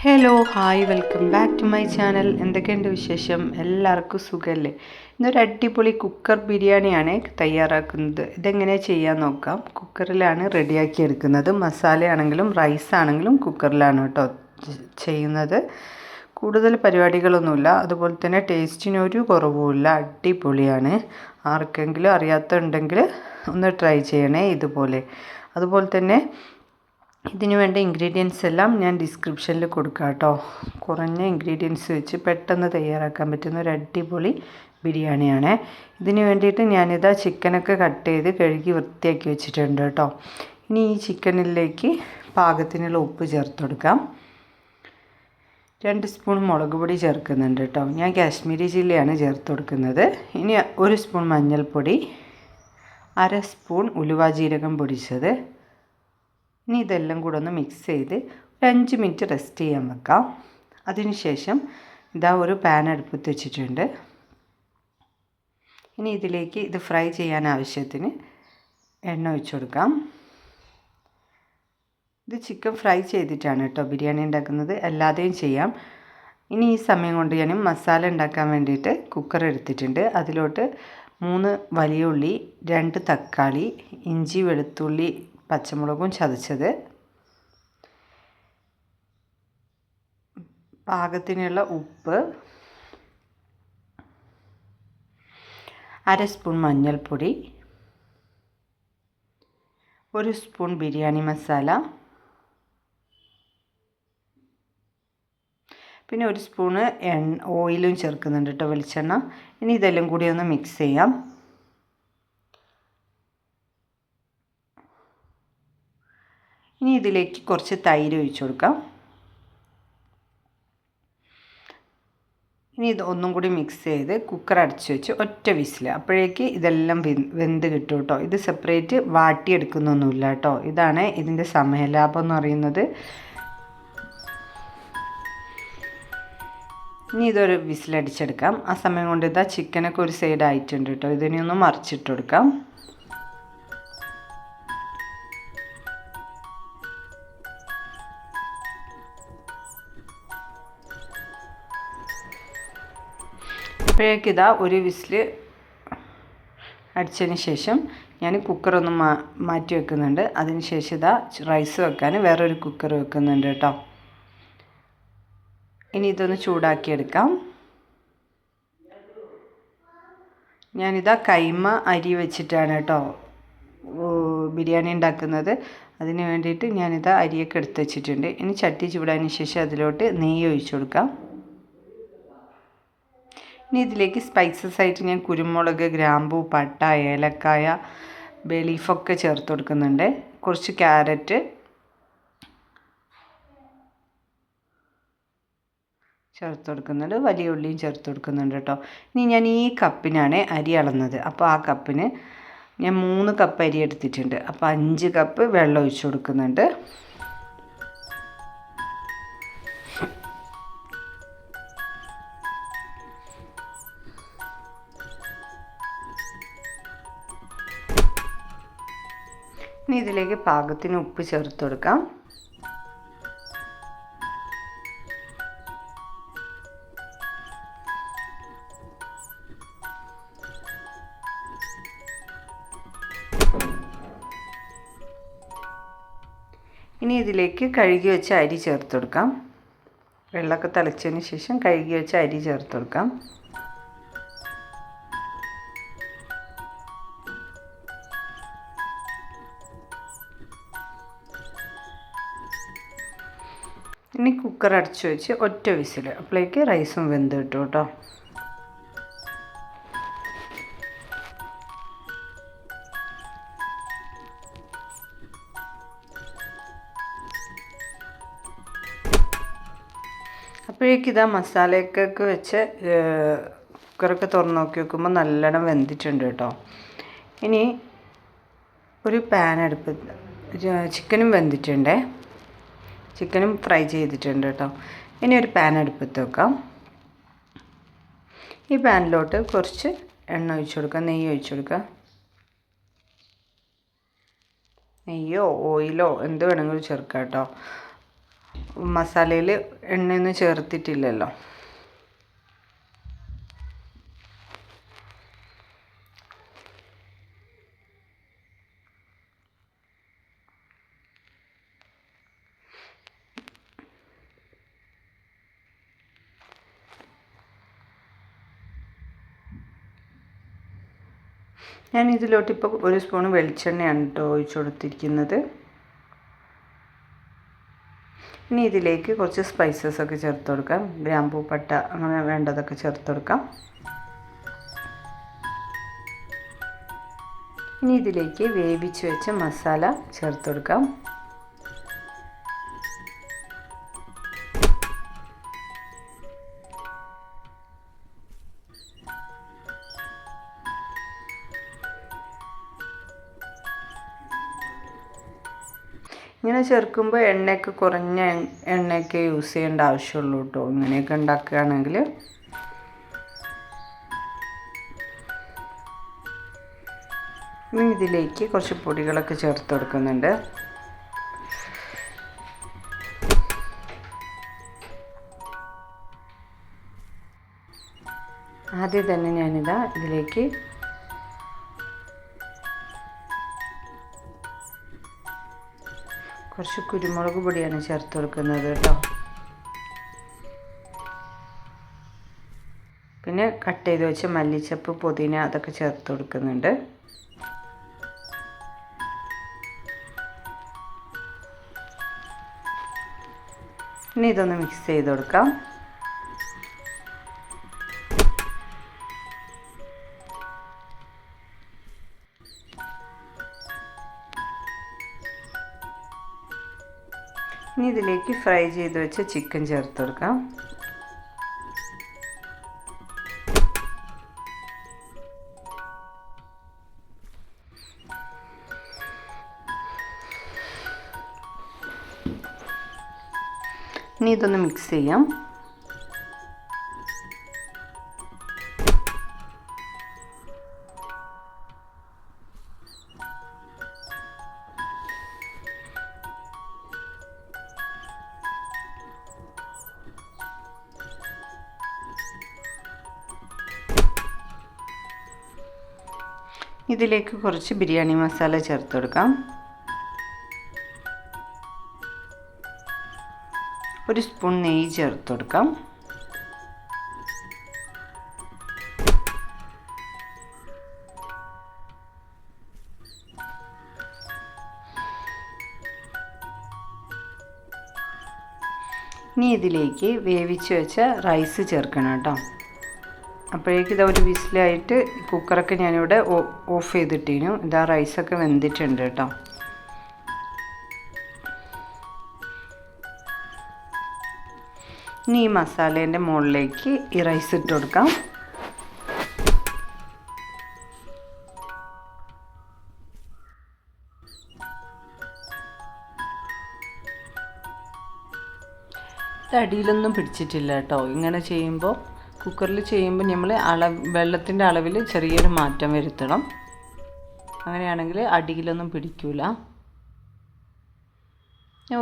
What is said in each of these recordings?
Hello hi welcome back to my channel. എന്തൊക്കെയുണ്ട് വിശേഷം? എല്ലാവർക്കും സുഖമല്ലേ? ഇന്നൊരു അടിപൊളി കുക്കർ ബിരിയാണിയാണ് തയ്യാറാക്കുന്നത്. ഇതെങ്ങനെ ചെയ്യാൻ നോക്കാം. കുക്കറിലാണ് റെഡിയാക്കി എടുക്കുന്നത്. മസാലയാണെങ്കിലും റൈസ് ആണെങ്കിലും കുക്കറിലാണ് കേട്ടോ ചെയ്യുന്നത്. കൂടുതൽ പരിപാടികളൊന്നുമില്ല. അതുപോലെ തന്നെ ടേസ്റ്റിനൊരു കുറവുമില്ല. അടിപൊളിയാണ്. ആർക്കെങ്കിലും അറിയാത്തുണ്ടെങ്കിൽ ഒന്ന് ട്രൈ ചെയ്യണേ ഇതുപോലെ. അതുപോലെ തന്നെ ഇതിനു വേണ്ട ഇൻഗ്രീഡിയൻസ് എല്ലാം ഞാൻ ഡിസ്ക്രിപ്ഷനിൽ കൊടുക്കാം കേട്ടോ. കുറഞ്ഞ ഇൻഗ്രീഡിയൻസ് വെച്ച് പെട്ടെന്ന് തയ്യാറാക്കാൻ പറ്റുന്ന ഒരു അടിപൊളി ബിരിയാണിയാണ്. ഇതിന് വേണ്ടിയിട്ട് ഞാനിതാ ചിക്കനൊക്കെ കട്ട് ചെയ്ത് കഴുകി വൃത്തിയാക്കി വെച്ചിട്ടുണ്ട് കേട്ടോ. ഇനി ഈ ചിക്കനിലേക്ക് പാകത്തിനുള്ള ഉപ്പ് ചേർത്ത് കൊടുക്കാം. 2 സ്പൂൺ മുളക് പൊടി ചേർക്കുന്നുണ്ട് കേട്ടോ. ഞാൻ കാശ്മീരി ചില്ലിയാണ് ചേർത്ത് കൊടുക്കുന്നത്. ഇനി 1 സ്പൂൺ മഞ്ഞൾപ്പൊടി, 1/2 സ്പൂൺ ഉലുവ ജീരകം പൊടിച്ചത്. ഇനി ഇതെല്ലാം കൂടെ ഒന്ന് മിക്സ് ചെയ്ത് ഒരു 5 മിനിറ്റ് റെസ്റ്റ് ചെയ്യാൻ വെക്കാം. അതിനുശേഷം ഇതാ ഒരു പാൻ അടുപ്പത്ത് വെച്ചിട്ടുണ്ട്. ഇനി ഇതിലേക്ക് ഇത് ഫ്രൈ ചെയ്യാൻ ആവശ്യത്തിന് എണ്ണ ഒഴിച്ചു കൊടുക്കാം. ഇത് ചിക്കൻ ഫ്രൈ ചെയ്തിട്ടാണ് കേട്ടോ ബിരിയാണി ഉണ്ടാക്കുന്നത്. അല്ലാതെയും ചെയ്യാം. ഇനി ഈ സമയം കൊണ്ട് ഞാൻ മസാല ഉണ്ടാക്കാൻ വേണ്ടിയിട്ട് കുക്കർ എടുത്തിട്ടുണ്ട്. അതിലോട്ട് 3 വലിയ ഉള്ളി, 2 തക്കാളി, ഇഞ്ചി, വെളുത്തുള്ളി, പച്ചമുളകും ചതച്ചത്, പാകത്തിനുള്ള ഉപ്പ്, 1/2 സ്പൂൺ മഞ്ഞൾപ്പൊടി, 1 സ്പൂൺ ബിരിയാണി മസാല, പിന്നെ 1 സ്പൂണ് ഓയിലും ചേർക്കുന്നുണ്ട് കേട്ടോ, വെളിച്ചെണ്ണ. ഇനി ഇതെല്ലാം കൂടി ഒന്ന് മിക്സ് ചെയ്യാം. ഇനി ഇതിലേക്ക് കുറച്ച് തൈര് ഒഴിച്ചു കൊടുക്കാം. ഇനി ഇത് ഒന്നും കൂടി മിക്സ് ചെയ്ത് കുക്കർ അടച്ച് വെച്ച് ഒറ്റ വിസിൽ. അപ്പോഴേക്ക് ഇതെല്ലാം വെന്ത് കിട്ടും കേട്ടോ. ഇത് സെപ്പറേറ്റ് വാട്ടിയെടുക്കുന്നൊന്നുമില്ല കേട്ടോ. ഇതാണ് ഇതിൻ്റെ സമയലാഭം എന്ന് പറയുന്നത്. ഇനി ഇതൊരു വിസിലടിച്ചെടുക്കാം. ആ സമയം കൊണ്ട് ഇതാ ചിക്കനൊക്കെ ഒരു സൈഡ് ആയിട്ടുണ്ട് കേട്ടോ. ഇതിനെ ഒന്ന് മറിച്ചിട്ട് കൊടുക്കാം. അപ്പോഴേക്കിതാ ഒരു വിസിൽ അടിച്ചതിന് ശേഷം ഞാൻ കുക്കറൊന്ന് മാറ്റി വെക്കുന്നുണ്ട്. അതിന് ശേഷം ഇതാ റൈസ് വെക്കാൻ വേറൊരു കുക്കർ വെക്കുന്നുണ്ട് കേട്ടോ. ഇനി ഇതൊന്ന് ചൂടാക്കിയെടുക്കാം. ഞാനിതാ കൈമ അരി വെച്ചിട്ടാണ് കേട്ടോ ബിരിയാണി ഉണ്ടാക്കുന്നത്. അതിന് വേണ്ടിയിട്ട് ഞാനിതാ അരിയൊക്കെ എടുത്ത് വെച്ചിട്ടുണ്ട്. ഇനി ചട്ടി ചൂടായതിന് ശേഷം അതിലോട്ട് നെയ്യ് ഒഴിച്ചു കൊടുക്കാം. ഇനി ഇതിലേക്ക് സ്പൈസസ് ആയിട്ട് ഞാൻ കുരുമുളക്, ഗ്രാമ്പൂ, പട്ട, ഏലക്കായ, ബേ ലീഫൊക്കെ ചേർത്ത് കൊടുക്കുന്നുണ്ട്. കുറച്ച് ക്യാരറ്റ് ചേർത്ത് കൊടുക്കുന്നുണ്ട്. വലിയ ഉള്ളിയും ചേർത്ത് കൊടുക്കുന്നുണ്ട് കേട്ടോ. ഇനി ഞാൻ ഈ കപ്പിനാണ് അരി അളന്നത്. അപ്പോൾ ആ കപ്പിന് ഞാൻ 3 കപ്പ് അരി എടുത്തിട്ടുണ്ട്. അപ്പോൾ 5 കപ്പ് വെള്ളം ഒഴിച്ചു കൊടുക്കുന്നുണ്ട്. ഇനി ഇതിലേക്ക് പാകത്തിന് ഉപ്പ് ചേർത്ത് കൊടുക്കാം. ഇനി ഇതിലേക്ക് കഴുകി വെച്ച അരി ചേർത്ത് കൊടുക്കാം. വെള്ളമൊക്കെ തിളച്ചതിന് ശേഷം കഴുകി വെച്ച അരി ചേർത്ത് കൊടുക്കാം. ഇനി കുക്കർ അടച്ചു വെച്ച് ഒറ്റ വിസിൽ. അപ്പോഴേക്ക് റൈസും വെന്ത് കിട്ടും കേട്ടോ. അപ്പോഴേക്കിതാ മസാലയൊക്കെ വെച്ച് കുക്കറൊക്കെ തുറന്ന് നോക്കി നോക്കുമ്പോൾ നല്ലോണം വെന്തിട്ടുണ്ട് കേട്ടോ. ഇനി ഒരു പാൻ അടുപ്പത്ത് ചിക്കനും വെന്തിട്ടുണ്ട്. ചിക്കനും ഫ്രൈ ചെയ്തിട്ടുണ്ട് കേട്ടോ. ഇനി ഒരു പാൻ അടുപ്പത്ത് വെക്കാം. ഈ പാനിലോട്ട് കുറച്ച് എണ്ണ ഒഴിച്ചു കൊടുക്കാം. നെയ്യ് ഒഴിച്ചു കൊടുക്കാം. നെയ്യോ ഓയിലോ എന്ത് വേണമെങ്കിലും ചേർക്കാം കേട്ടോ. മസാലയിൽ എണ്ണയൊന്നും ചേർത്തിട്ടില്ലല്ലോ. ഞാൻ ഇതിലോട്ട് ഇപ്പോൾ 1 സ്പൂൺ വെളിച്ചെണ്ണയാണ് കേട്ടോ ഒഴിച്ചു കൊടുത്തിരിക്കുന്നത്. ഇനി ഇതിലേക്ക് കുറച്ച് സ്പൈസസ് ഒക്കെ ചേർത്ത് കൊടുക്കാം. ഗ്രാമ്പൂ, പട്ട, അങ്ങനെ വേണ്ടതൊക്കെ ചേർത്ത് കൊടുക്കാം. ഇനി ഇതിലേക്ക് വേവിച്ച് വെച്ച മസാല ചേർത്ത് കൊടുക്കാം. ഇങ്ങനെ ചേർക്കുമ്പോൾ എണ്ണയൊക്കെ കുറഞ്ഞ എണ്ണയൊക്കെ യൂസ് ചെയ്യേണ്ട ആവശ്യമുള്ളൂ കേട്ടോ. ഇങ്ങനെയൊക്കെ ഉണ്ടാക്കുകയാണെങ്കിൽ. ഇനി ഇതിലേക്ക് കുറച്ച് പൊടികളൊക്കെ ചേർത്ത് കൊടുക്കുന്നുണ്ട്. ആദ്യം തന്നെ ഞാനിതാ ഇതിലേക്ക് കുറച്ച് കുരുമുളക് പൊടിയാണ് ചേർത്ത് കൊടുക്കുന്നത് കേട്ടോ. പിന്നെ കട്ട് ചെയ്ത് വെച്ച് മല്ലിച്ചപ്പ്, പുതിന അതൊക്കെ ചേർത്ത് കൊടുക്കുന്നുണ്ട്. ഇനി ഇതൊന്ന് മിക്സ് ചെയ്ത് കൊടുക്കാം. ഇനി ഇതിലേക്ക് ഫ്രൈ ചെയ്ത് വെച്ച ചിക്കൻ ചേർത്ത് കൊടുക്കാം. ഇനി ഇതൊന്ന് മിക്സ് ചെയ്യാം. ഇതിലേക്ക് കുറച്ച് ബിരിയാണി മസാല ചേർത്ത് കൊടുക്കാം. 1 സ്പൂൺ നെയ്യ് ചേർത്ത് കൊടുക്കാം. ഇനി ഇതിലേക്ക് വേവിച്ച് വെച്ച റൈസ് ചേർക്കണം കേട്ടോ. അപ്പോഴേക്കും ഇതാ ഒരു വിസിലായിട്ട് കുക്കറൊക്കെ ഞാനിവിടെ ഓഫ് ചെയ്തിട്ടേനു. ഇതാ റൈസൊക്കെ വെന്തിട്ടുണ്ട് കേട്ടോ. ഇനി ഈ മസാലേൻ്റെ മുകളിലേക്ക് ഈ റൈസ് ഇട്ട് കൊടുക്കാം. ഇത് അടിയിലൊന്നും പിടിച്ചിട്ടില്ല കേട്ടോ. ഇങ്ങനെ ചെയ്യുമ്പോൾ, കുക്കറിൽ ചെയ്യുമ്പോൾ നമ്മൾ വെള്ളത്തിൻ്റെ അളവിൽ ചെറിയൊരു മാറ്റം വരുത്തണം. അങ്ങനെയാണെങ്കിൽ അടിയിലൊന്നും പിടിക്കില്ല.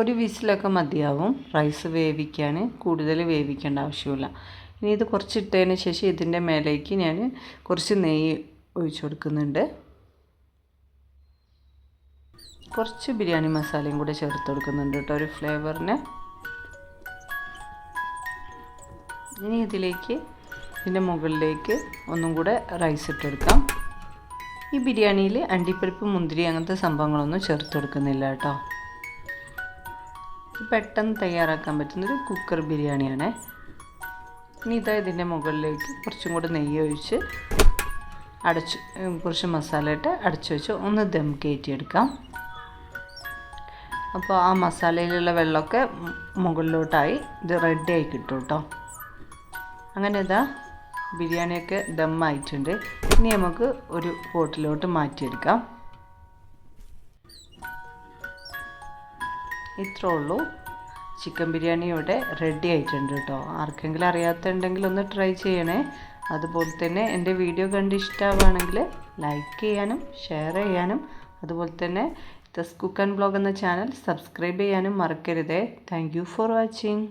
ഒരു വിസിലൊക്കെ മതിയാവും റൈസ് വേവിക്കാൻ. കൂടുതൽ വേവിക്കേണ്ട ആവശ്യമില്ല. ഇനി ഇത് കുറച്ചിട്ടതിന് ശേഷം ഇതിൻ്റെ മേലേക്ക് ഞാൻ കുറച്ച് നെയ്യ് ഒഴിച്ചു കൊടുക്കുന്നുണ്ട്. കുറച്ച് ബിരിയാണി മസാലയും കൂടെ ചേർത്ത് കൊടുക്കുന്നുണ്ട് കേട്ടോ, ഒരു ഫ്ലേവറിന്. ഇനി ഇതിൻ്റെ മുകളിലേക്ക് ഒന്നും കൂടെ റൈസ് ഇട്ട് കൊടുക്കാം. ഈ ബിരിയാണിയിൽ അണ്ടിപ്പരിപ്പ്, മുന്തിരി അങ്ങനത്തെ സംഭവങ്ങളൊന്നും ചേർത്ത് കൊടുക്കുന്നില്ല കേട്ടോ. പെട്ടെന്ന് തയ്യാറാക്കാൻ പറ്റുന്നൊരു കുക്കർ ബിരിയാണിയാണ്. ഇനി ഇതിൻ്റെ മുകളിലേക്ക് കുറച്ചും കൂടെ നെയ്യ് ഒഴിച്ച് കുറച്ച് മസാല ഇട്ട് അടച്ചു വെച്ച് ഒന്ന് ദം കയറ്റിയെടുക്കാം. അപ്പോൾ ആ മസാലയിലുള്ള വെള്ളമൊക്കെ മുകളിലോട്ടായി ഇത് റെഡിയായി കിട്ടും കേട്ടോ. അങ്ങനെ ഇതാ ബിരിയാണിയൊക്കെ ദമ്മായിട്ടുണ്ട്. ഇനി നമുക്ക് ഒരു പോട്ടിലോട്ട് മാറ്റിയെടുക്കാം. ഇത്രേ ഉള്ളൂ. ചിക്കൻ ബിരിയാണി ഇവിടെ റെഡി ആയിട്ടുണ്ട് കേട്ടോ. ആർക്കെങ്കിലും അറിയാത്തുണ്ടെങ്കിൽ ഒന്ന് ട്രൈ ചെയ്യണേ. അതുപോലെ തന്നെ എൻ്റെ വീഡിയോ കണ്ട് ഇഷ്ടമാവുകയാണെങ്കിൽ ലൈക്ക് ചെയ്യാനും ഷെയർ ചെയ്യാനും അതുപോലെ തന്നെ ദസ് കുക്ക് ആൻഡ് ബ്ലോഗ് എന്ന ചാനൽ സബ്സ്ക്രൈബ് ചെയ്യാനും മറക്കരുതേ. Thank you for watching.